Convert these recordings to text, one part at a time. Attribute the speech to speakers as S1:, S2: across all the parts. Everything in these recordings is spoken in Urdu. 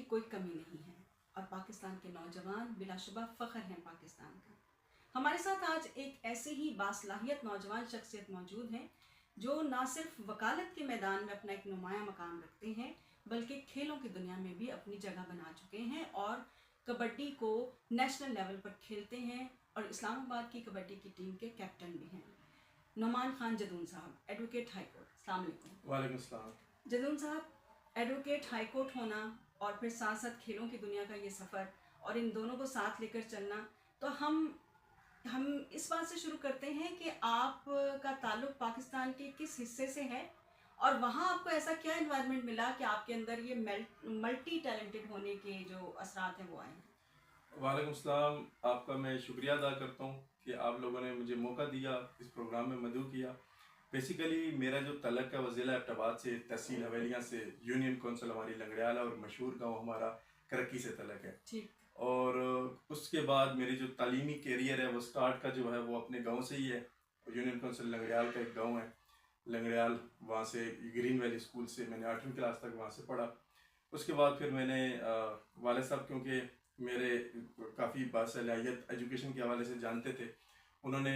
S1: کوئی کمی نہیں ہے اور پاکستان کے نوجوان بلا شبہ فخر ہیں پاکستان کا۔ ہمارے ساتھ آج ایک ایسی ہی باصلاحیت نوجوان شخصیت موجود ہیں جو نہ صرف وکالت کے میدان میں اپنا ایک نمایاں مقام رکھتے ہیں بلکہ کھیلوں کی دنیا میں بھی اپنی جگہ بنا چکے ہیں اور کبڈی کو نیشنل لیول پر کھیلتے ہیں اور اسلام آباد کی کبڈی کی ٹیم کے کیپٹن بھی ہیں۔ نعمان خان جدون صاحب، ایڈوکیٹ ہائی کورٹ، السلام علیکم۔
S2: وعلیکم السلام۔
S1: جدون صاحب، ایڈوکیٹ ہائی کورٹ ہونا اور پھر ساتھ ساتھ کھیلوں کی دنیا کا یہ سفر اور ان دونوں کو ساتھ لے کر چلنا، تو ہم اس بات سے شروع کرتے ہیں کہ آپ کا تعلق پاکستان کے کس حصے سے ہے اور وہاں آپ کو ایسا کیا انوائرمنٹ ملا کہ آپ کے اندر یہ ملٹی ٹیلنٹڈ ہونے کے جو اثرات ہیں وہ آئے ہیں؟
S2: وعلیکم السلام، آپ کا میں شکریہ ادا کرتا ہوں کہ آپ لوگوں نے مجھے موقع دیا، اس پروگرام میں مدعو کیا۔ بیسیکلی میرا جو تعلق ہے وہ ضلع ایبٹ آباد سے، تحصیل حویلیاں سے، یونین کونسل ہماری لنگڑیالہ اور مشہور گاؤں ہمارا کرکی سے تعلق ہے۔ اور اس کے بعد میری جو تعلیمی کیریئر ہے وہ سٹارٹ کا جو ہے وہ اپنے گاؤں سے ہی ہے۔ یونین کونسل لنگڑیال کا ایک گاؤں ہے لنگڑیال، وہاں سے گرین ویلی اسکول سے میں نے 8ویں کلاس تک وہاں سے پڑھا۔ اس کے بعد پھر میں نے والد صاحب کیونکہ میرے کافی باصلاحیت ایجوکیشن کے حوالے سے جانتے تھے، انہوں نے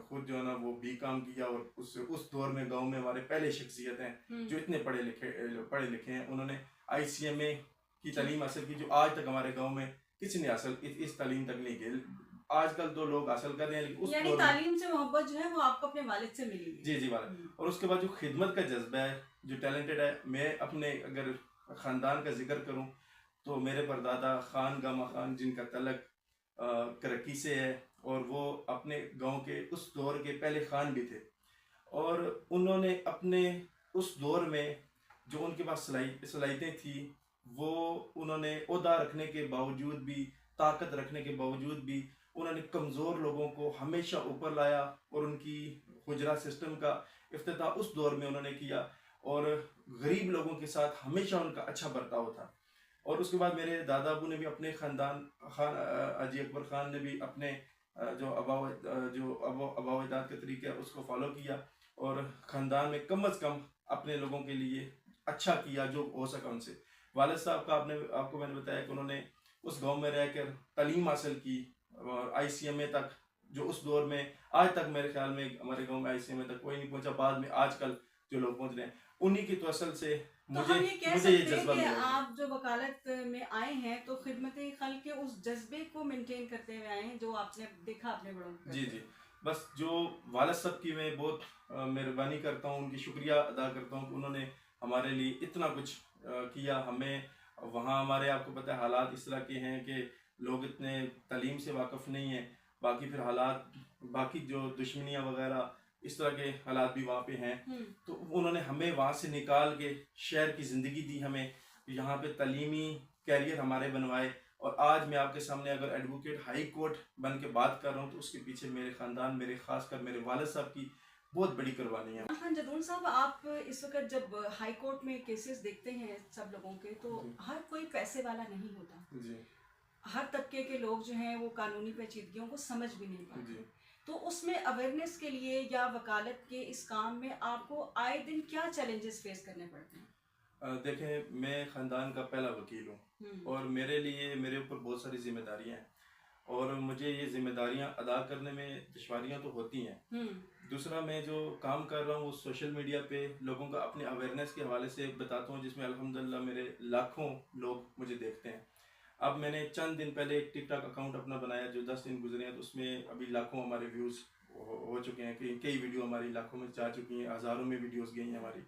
S2: خود جو ہے نا وہ B.Com کیا اور اس دور میں گاؤں میں ہمارے پہلے شخصیت ہیں جو اتنے پڑھے لکھے ہیں، انہوں نے ICMA کی تعلیم حاصل کی جو آج تک ہمارے گاؤں میں کسی نے حاصل اس تعلیم تک نہیں کی۔ آج کل تو لوگ حاصل کر رہے ہیں لیکن
S1: یعنی تعلیم سے محبت جو ہے وہ آپ کو اپنے والد سے ملی ہے۔
S2: جی والد۔ اور اس کے بعد جو خدمت کا جذبہ ہے، جو ٹیلنٹڈ ہے، میں اپنے اگر خاندان کا ذکر کروں تو میرے پردادا خان گامہ خان جن کا تعلق کرکی سے ہے اور وہ اپنے گاؤں کے اس دور کے پہلے خان بھی تھے، اور انہوں نے اپنے اس دور میں جو ان کے پاس صلاحیتیں تھیں وہ انہوں نے عہدہ رکھنے کے باوجود بھی، طاقت رکھنے کے باوجود بھی انہوں نے کمزور لوگوں کو ہمیشہ اوپر لایا اور ان کی حجرہ سسٹم کا افتتاح اس دور میں انہوں نے کیا اور غریب لوگوں کے ساتھ ہمیشہ ان کا اچھا برتاؤ تھا۔ اور اس کے بعد میرے دادا ابو نے بھی اپنے خاندان، خان حاجی اکبر خان نے بھی اپنے جو آباء و اجداد کا طریقہ ہے اس کو فالو کیا اور خاندان میں کم از کم اپنے لوگوں کے لیے اچھا کیا جو ہو سکا ان سے۔ والد صاحب کا آپ کو میں نے بتایا کہ انہوں نے اس گاؤں میں رہ کر تعلیم حاصل کی اور ICMA تک، جو اس دور میں آج تک میرے خیال میں ہمارے گاؤں میں ICMA تک کوئی نہیں پہنچا، بعد میں آج کل جو لوگ پہنچ رہے ہیں انہی کی توسل سے مجھے یہ جذبہ ملا۔
S1: آپ جو وکالت میں آئے ہیں تو خدمت خلق کے اس جذبے کو مینٹین کرتے ہوئے آئے ہیں جو آپ نے دیکھا اپنے بڑوں کو۔
S2: جی بس جو والد صاحب کی میں بہت مہربانی کرتا ہوں، ان کی شکریہ ادا کرتا ہوں کہ انہوں نے ہمارے لیے اتنا کچھ کیا۔ ہمیں وہاں ہمارے آپ کو پتہ ہے حالات اس طرح کے ہیں کہ لوگ اتنے تعلیم سے واقف نہیں ہیں، باقی پھر حالات، باقی جو دشمنیاں وغیرہ اس طرح کے حالات بھی وہاں پہ ہیں، تو انہوں نے ہمیں وہاں سے نکال کے شہر کی زندگی دی، ہمیں یہاں پہ تعلیمی کیریئر ہمارے بنوائے، اور آج میں آپ کے سامنے اگر ایڈوکیٹ ہائی کورٹ بن کے بات کر رہا ہوں تو اس کے پیچھے میرے خاندان، میرے خاص کر میرے والد صاحب کی بہت بڑی قربانی ہے۔
S1: خان جدون صاحب، آپ اس وقت جب ہائی کورٹ میں کیسز دیکھتے ہیں سب لوگوں کے، تو ہر کوئی پیسے والا نہیں ہوتا، ہر طبقے کے لوگ جو ہیں وہ قانونی پیچیدگیوں کو سمجھ بھی نہیں پاتے، تو اس میں اویئرنیس کے لیے یا وکالت کے اس کام میں آپ کو آئے دن کیا چیلنجز فیس کرنے پڑتے ہیں؟
S2: دیکھیں، میں خاندان کا پہلا وکیل ہوں اور میرے اوپر بہت ساری ذمہ داریاں ہیں اور مجھے یہ ذمہ داریاں ادا کرنے میں دشواریاں تو ہوتی ہیں۔ دوسرا، میں جو کام کر رہا ہوں وہ سوشل میڈیا پہ لوگوں کا اپنے اویئرنیس کے حوالے سے بتاتا ہوں، جس میں الحمدللہ میرے لاکھوں لوگ مجھے دیکھتے ہیں۔ اب میں نے چند دن پہلے ایک ٹک ٹاک اکاؤنٹ اپنا بنایا جو 10 دن گزرے ہیں، تو اس میں ابھی لاکھوں ہمارے ویوز ہو چکے ہیں، کئی ویڈیو ہماری لاکھوں میں جا چکی ہیں، ہزاروں میں ویڈیوز گئی ہیں ہماری،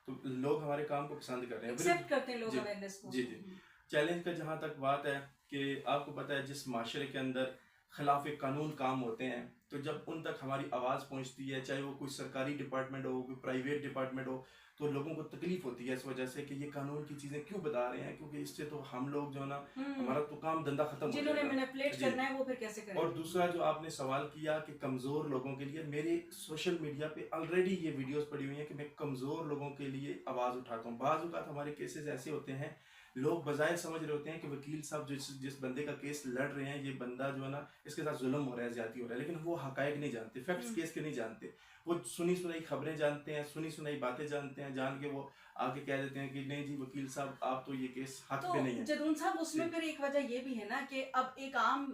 S2: تو لوگ ہمارے کام کو پسند کر رہے ہیں،
S1: ایکسیپٹ کرتے ہیں لوگ اویئرنیس کو۔
S2: جی چیلنج کا جہاں تک بات ہے کہ آپ کو پتہ ہے جس معاشرے کے اندر خلاف قانون کام ہوتے ہیں، تو جب ان تک ہماری آواز پہنچتی ہے، چاہے وہ کوئی سرکاری ڈپارٹمنٹ ہو، کوئی پرائیویٹ ڈپارٹمنٹ ہو، تو لوگوں کو تکلیف ہوتی ہے اس وجہ سے کہ یہ قانون کی چیزیں کیوں بتا رہے ہیں، کیونکہ اس سے تو ہم لوگ جو ہے نا ہمارا تو کام دھندا ختم ہو جائے گا،
S1: جنہوں نے مینیپولیٹ کرنا ہے وہ پھر کیسے کریں۔
S2: اور دوسرا جو آپ نے سوال کیا کہ کمزور لوگوں کے لیے، میرے سوشل میڈیا پہ آلریڈی یہ ویڈیوز پڑی ہوئی ہیں کہ میں کمزور لوگوں کے لیے آواز اٹھاتا ہوں۔ بعض اوقات ہمارے کیسز ایسے ہوتے ہیں، لوگ بظاہر سمجھ رہے ہوتے ہیں کہ وکیل صاحب جس بندے کا کیس لڑ رہے ہیں، یہ بندہ جو ہے نا اس کے ساتھ ظلم ہو رہا ہے، زیادتی ہو رہا ہے، لیکن وہ حقائق نہیں جانتے، فیکٹس کیس کے نہیں جانتے، وہ سنی سنائی خبریں جانتے ہیں، سنی سنائی باتیں جانتے ہیں، جان کے وہ آگے کہہ دیتے ہیں کہ نہیں جی وکیل صاحب آپ تو یہ کیس حق
S1: تو
S2: پہ نہیں ہے.
S1: جدون صاحب اس میں پھر ایک وجہ یہ بھی ہے نا کہ اب ایک عام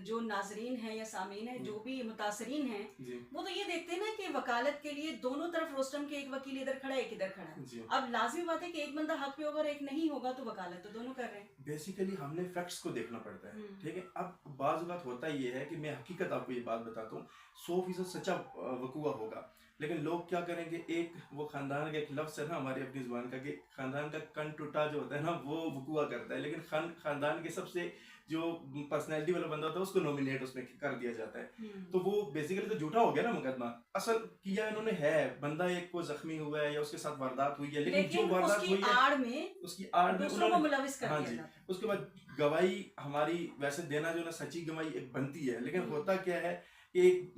S1: جو ناظرین ہیں یا سامعین ہیں جو بھی متاثرین ہیں وہ تو یہ دیکھتے ہیں نا کہ وکالت کے لیے دونوں طرف روسٹم کے ایک وکیل ادھر کھڑا ہے ایک ادھر کھڑا ہے. اب لازمی بات ہے کہ ایک بندہ حق پہ ہوگا اور ایک نہیں ہوگا تو وکالت تو دونوں کر رہے ہیں.
S2: بیسیکلی ہم نے فیکٹس کو دیکھنا پڑتا ہے. ٹھیک ہے. اب بعض اوقات ہوتا یہ ہے کہ میں حقیقت آپ کو یہ بات بتاتا ہوں 100% سچا وقوع ہوگا لیکن لوگ کیا کریں گے ایک وہ خاندان کا ایک لفظ ہے نا ہماری اپنی زبان کا کہ خاندان کا کن ٹوٹا جو ہوتا ہے نا وہ وقوع کرتا ہے لیکن خاندان کے سب سے جو پرسنالٹی والا بندہ ہوتا ہے اس کو نومینیٹ اس میں کر دیا جاتا ہے. تو وہ بیسیکلی تو جھوٹا ہو گیا نا مقدمہ. اصل کیا انہوں نے ہے بندہ ایک کو زخمی ہوا ہے یا اس کے ساتھ واردات ہوئی ہے لیکن جو واردات ہوئی ہے اس کی آڑ میں انہوں نے ہاں جی اس کے بعد گواہی ہماری ویسے دینا جو نا سچی گواہی ایک بنتی ہے لیکن ہوتا کیا ہے کہ ایک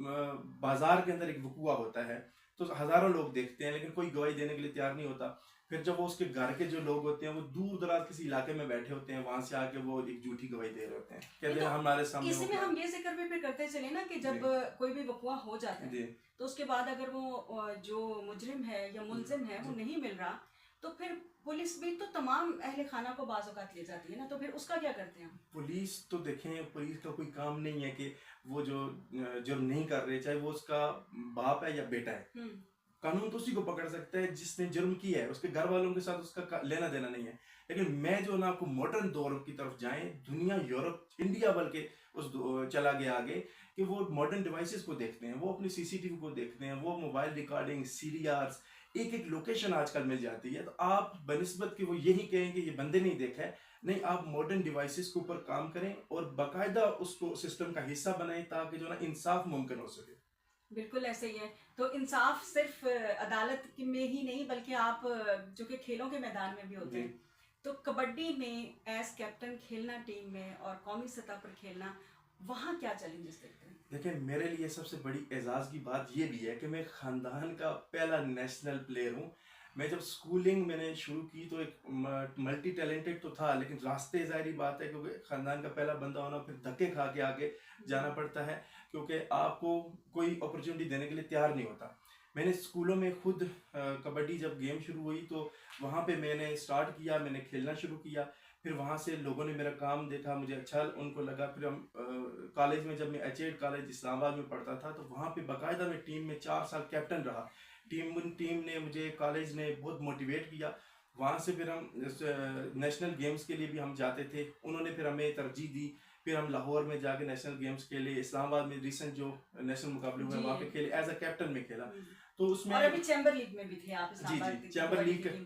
S2: بازار کے اندر ایک وقوع ہوتا ہے تو ہزاروں لوگ دیکھتے ہیں لیکن کوئی گواہی دینے کے لیے تیار نہیں ہوتا. پھر جب وہ اس کے گھر کے جو لوگ ہوتے ہیں وہ دور دراز کسی علاقے میں بیٹھے ہوتے ہیں وہاں سے آ کے وہ ایک جھوٹی گواہی دے رہے ہوتے ہیں کہتے ہیں ہمارے سامنے.
S1: اسی میں ہم یہ ذکر بھی پھر کرتے چلے نا کہ جب کوئی بھی وقوع ہو جاتا ہے تو اس کے بعد اگر وہ جو مجرم ہے یا ملزم ہے وہ نہیں مل رہا تو پھر پولیس بھی تو تمام اہل خانہ کو بعض اوقات لے جاتی ہے نا تو پھر اس کا کیا کرتے ہیں.
S2: پولیس تو دیکھیں پولیس کا کوئی کام نہیں ہے کہ وہ جو جرم نہیں کر رہے چاہے وہ اس کا باپ ہے یا بیٹا ہے قانون تو اسی کو پکڑ سکتا ہے جس نے جرم کیا ہے. اس کے گھر والوں کے ساتھ اس کا لینا دینا نہیں ہے. لیکن میں جو نا آپ کو ماڈرن دور کی طرف جائیں دنیا یورپ انڈیا بلکہ اس چلا گیا آگے کہ وہ ماڈرن ڈیوائسز کو دیکھتے ہیں وہ اپنی سی سی ٹی وی کو دیکھتے ہیں وہ موبائل ریکارڈنگ CDRs ایک ایک لوکیشن آج کل مل جاتی ہے. تو آپ بنسبت کہ وہ یہی کہیں کہ یہ بندے نہیں دیکھا ہے نہیں آپ ماڈرن ڈیوائسز کے اوپر کام کریں اور باقاعدہ اس کو سسٹم کا حصہ بنائیں تاکہ جو نا انصاف ممکن ہو سکے.
S1: بالکل ایسے ہی ہے. تو انصاف صرف عدالت میں ہی نہیں بلکہ آپ جو کہ کھیلوں کے میدان میں بھی ہوتے ہیں تو کبڈی میں ایز کیپٹن کھیلنا ٹیم میں اور قومی سطح پر کھیلنا وہاں کیا چیلنجز دیکھتے ہیں.
S2: دیکھیں میرے لیے سب سے بڑی اعزاز کی بات یہ بھی ہے کہ میں خاندان کا پہلا نیشنل پلیئر ہوں. میں جب سکولنگ میں نے شروع کی تو ایک ملٹی ٹیلنٹڈ تو تھا لیکن راستے ظاہری بات ہے کیونکہ خاندان کا پہلا بندہ ہونا پھر دھکے کھا کے آگے جانا پڑتا ہے کیونکہ آپ کو کوئی اپرچونٹی دینے کے لیے تیار نہیں ہوتا. میں نے اسکولوں میں خود کبڈی جب گیم شروع ہوئی تو وہاں پہ میں نے اسٹارٹ کیا میں نے کھیلنا شروع کیا پھر وہاں سے لوگوں نے میرا کام دیکھا مجھے اچھا ان کو لگا. پھر ہم کالج میں جب میں ایچ کالج اسلام آباد میں پڑھتا تھا تو وہاں پہ باقاعدہ میں ٹیم میں 4 سال کیپٹن رہا. ٹیم نے مجھے کالج نے بہت موٹیویٹ کیا. وہاں سے پھر ہم نیشنل گیمز کے لیے بھی ہم جاتے تھے انہوں نے پھر ہمیں ترجیح دی. پھر ہم لاہور میں جا کے نیشنل گیمز کے لیے اسلام آباد میں ریسنٹ جو نیشنل مقابلے ہوئے وہاں پہ کھیلے ایز اے کیپٹن میں کھیلا. تو اس میں
S1: اور ابھی چیمبر لیگ میں بھی تھے آپ اسلام آباد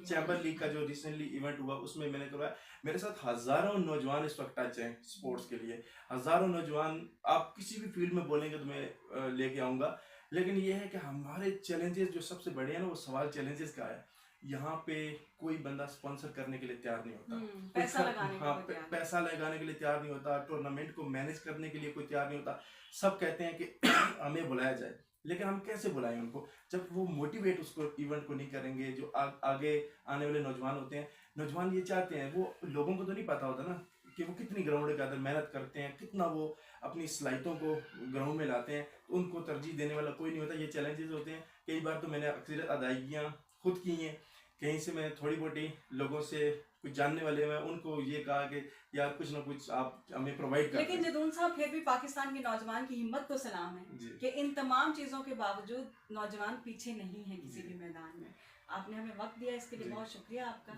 S2: چیمبر لیگ کا جو ریسنٹلی ایونٹ ہوا اس میں نے کروایا. میرے ساتھ ہزاروں نوجوان اس وقت ٹچ ہیں سپورٹس کے لیے ہزاروں نوجوان. آپ کسی بھی فیلڈ میں بولیں گے تو میں لے کے آؤں گا لیکن یہ ہے کہ ہمارے چیلنجز جو سب سے بڑے ہیں نا وہ سوال چیلنجز کا ہے. یہاں پہ کوئی بندہ اسپانسر کرنے کے لیے تیار نہیں ہوتا پیسہ لگانے کے لیے تیار نہیں ہوتا ٹورنامنٹ کو مینج کرنے کے لیے کوئی تیار نہیں ہوتا. سب کہتے ہیں کہ ہمیں بلایا جائے لیکن ہم کیسے بلائیں ان کو جب وہ موٹیویٹ اس کو ایونٹ کو نہیں کریں گے. جو آگے آنے والے نوجوان ہوتے ہیں نوجوان یہ چاہتے ہیں وہ لوگوں کو تو نہیں پتا ہوتا نا کہ وہ کتنی گراؤنڈ کے اندر محنت کرتے ہیں کتنا وہ اپنی صلاحیتوں کو گراؤنڈ میں لاتے ہیں. ان کو ترجیح دینے والا کوئی نہیں ہوتا. یہ چیلنجز ہوتے ہیں. کئی بار تو میں نے اکثریت ادائیگیاں خود کی ہیں کہیں سے میں تھوڑی بہتی لوگوں سے کچھ جاننے والے ہیں ان کو یہ کہا کہ یار کچھ نہ کچھ آپ ہمیں پرووائڈ کریں.
S1: لیکن جدون صاحب پھر بھی پاکستان کے نوجوان کی ہمت کو سلام ہے کہ ان تمام چیزوں کے باوجود نوجوان پیچھے نہیں ہیں کسی بھی میدان میں. آپ نے ہمیں وقت دیا اس کے لیے بہت شکریہ آپ کا.